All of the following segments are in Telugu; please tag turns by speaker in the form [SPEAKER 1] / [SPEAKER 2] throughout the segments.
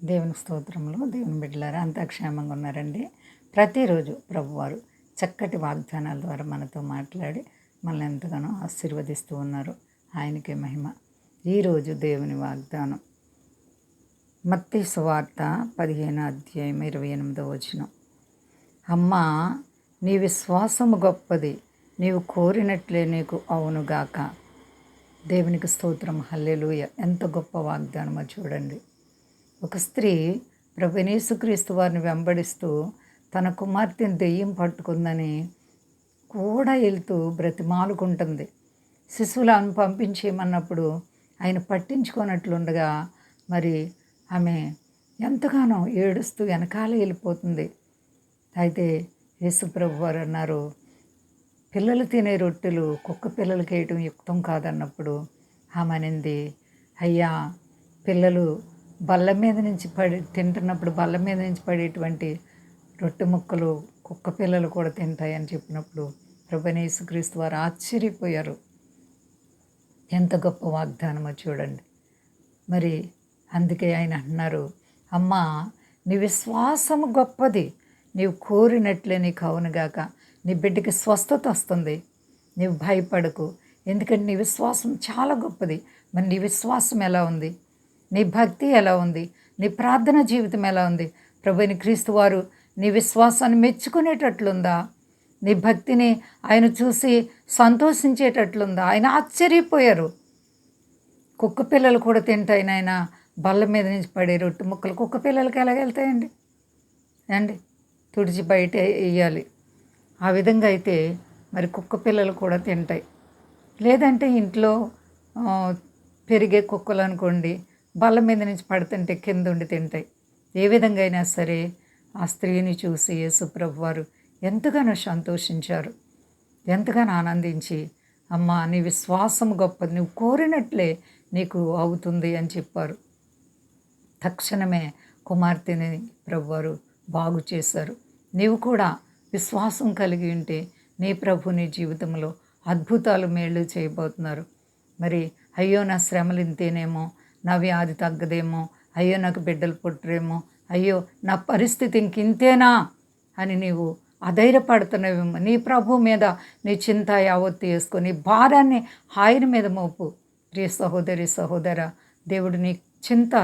[SPEAKER 1] దేవుని స్తోత్రంలో దేవుని బిడ్డలారా అంతా క్షేమంగా ఉన్నారండి. ప్రతిరోజు ప్రభువారు చక్కటి వాగ్దానాల ద్వారా మనతో మాట్లాడి మనల్ని ఎంతగానో ఆశీర్వదిస్తూ ఉన్నారు. ఆయనకే మహిమ. ఈరోజు దేవుని వాగ్దానం మత్తయి సువార్త 15:28. అమ్మా, నీ విశ్వాసము గొప్పది, నీవు కోరినట్లే నీకు అవునుగాక. దేవునికి స్తోత్రం. హల్లెలూయ. ఎంత గొప్ప వాగ్దానమో చూడండి. ఒక స్త్రీ ప్రభువైన యేసుక్రీస్తు వారిని వెంబడిస్తూ తన కుమార్తెను దెయ్యం పట్టుకుందని కూడా వెళ్తూ బ్రతిమాలుకుంటుంది. శిశువులను పంపించేయమన్నప్పుడు ఆయన పట్టించుకోనట్లుండగా మరి ఆమె ఎంతగానో ఏడుస్తూ వెనకాల వెళ్ళిపోతుంది. అయితే యేసుప్రభు వారు అన్నారు, పిల్లలు తినే రొట్టెలు కుక్క పిల్లలకి వేయటం యుక్తం కాదన్నప్పుడు ఆమె అనింది, అయ్యా, పిల్లలు బల్ల మీద నుంచి తింటున్నప్పుడు బల్ల మీద నుంచి పడేటువంటి రొట్టె ముక్కలు కుక్క పిల్లలు కూడా తింటాయని చెప్పినప్పుడు ప్రభువైన యేసుక్రీస్తు వారు ఆశ్చర్యపోయారు. ఎంత గొప్ప వాగ్దానమో చూడండి. మరి అందుకే ఆయన అంటున్నారు, అమ్మా, నీ విశ్వాసము గొప్పది, నీవు కోరినట్లే నీకు అవునుగాక. నీ బిడ్డకి స్వస్థత వస్తుంది, నీవు భయపడకు. ఎందుకంటే నీ విశ్వాసం చాలా గొప్పది. మరి నీ విశ్వాసం ఎలా ఉంది? నీ భక్తి ఎలా ఉంది? నీ ప్రార్థన జీవితం ఎలా ఉంది? ప్రభువైన క్రీస్తు వారు నీ విశ్వాసాన్ని మెచ్చుకునేటట్లుందా? నీ భక్తిని ఆయన చూసి సంతోషించేటట్లుందా? ఆయన ఆశ్చర్యపోయారు. కుక్క పిల్లలు కూడా తింటాయి నాయన, బల్ల మీద నుంచి పడే రొట్టె ముక్కలు కుక్క పిల్లలకి ఎలాగెళ్తాయండి అండి? తుడిచి బయట వేయాలి. ఆ విధంగా అయితే మరి కుక్క పిల్లలు కూడా తింటాయి. లేదంటే ఇంట్లో పెరిగే కుక్కలు అనుకోండి, బల్ల మీద నుంచి పడుతుంటే కింద ఉండి తింటాయి. ఏ విధంగా అయినా సరే ఆ స్త్రీని చూసి యేసుప్రభు వారు ఎంతగానో సంతోషించారు, ఎంతగానో ఆనందించి, అమ్మా, నీ విశ్వాసం గొప్పది, నువ్వు కోరినట్లే నీకు అవుతుంది అని చెప్పారు. తక్షణమే కుమార్తెని ప్రభువారు బాగు చేశారు. నీవు కూడా విశ్వాసం కలిగి ఉంటే నీ ప్రభు నీ జీవితంలో అద్భుతాలు మేళ్ళు చేయబోతున్నారు. మరి అయ్యో, నా శ్రమలు ఇంతేనేమో, నా వ్యాధి తగ్గదేమో, అయ్యో నాకు బిడ్డలు పుట్టరేమో, అయ్యో నా పరిస్థితి ఇంకింతేనా అని నీవు అధైర్యపడుతున్నావేమో. నీ ప్రభు మీద నీ చింత యావత్తు వేసుకొని భారాన్ని ఆయన మీద మోపు. ప్రియ సహోదరి సహోదర, దేవుడు నీ చింత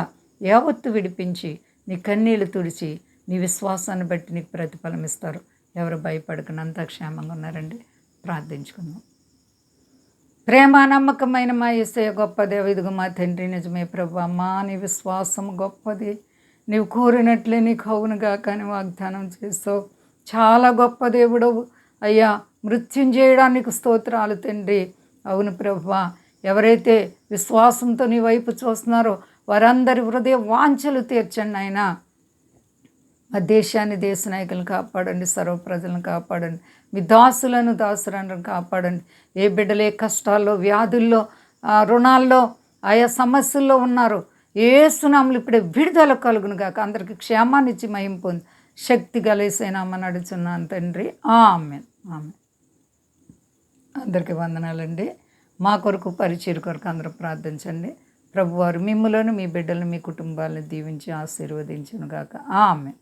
[SPEAKER 1] యావత్తు విడిపించి నీ కన్నీళ్లు తుడిచి నీ విశ్వాసాన్ని బట్టి నీకు ప్రతిఫలం ఇస్తారు. ఎవరు భయపడకుండా అంతా క్షేమంగా ఉన్నారండి. ప్రార్థించుకుందాం. ప్రేమ నమ్మకమైన మా యేసయ్య గొప్ప దేవ, ఇదిగో మా తండ్రి, నిజమే ప్రభు, అమ్మా, నీ విశ్వాసం గొప్పది, నీవు కోరినట్లే నీకు అవునుగా కానీ వాగ్దానం చేస్తావు. చాలా గొప్ప దేవుడవు అయ్యా. మృత్యుంజేయడానికి స్తోత్రాలు తండ్రి. అవును ప్రభువా, ఎవరైతే విశ్వాసంతో నీ వైపు చూస్తున్నారో వారందరి హృదయ వాంఛలు తీర్చండి ఆయన. మా దేశాన్ని, దేశ నాయకులను కాపాడండి, సర్వ ప్రజలను కాపాడండి, మీ దాసులను కాపాడండి. ఏ బిడ్డలు ఏ కష్టాల్లో, వ్యాధుల్లో, రుణాల్లో, ఆయా సమస్యల్లో ఉన్నారు, యేసునామములో ఇప్పుడే విడుదల కలుగును గాక. అందరికీ క్షేమాన్ని ఇచ్చి మహిమ పొంది శక్తి గలేసేనామని అడుగుతున్నాను తండ్రి. ఆమేన్. ఆమేన్. అందరికీ వందనాలండి. మా కొరకు, పరిచర్య కొరకు అందరూ ప్రార్థించండి. ప్రభువారు మిమ్ములను, మీ బిడ్డలను, మీ కుటుంబాలను దీవించి ఆశీర్వదించును గాక. ఆమేన్.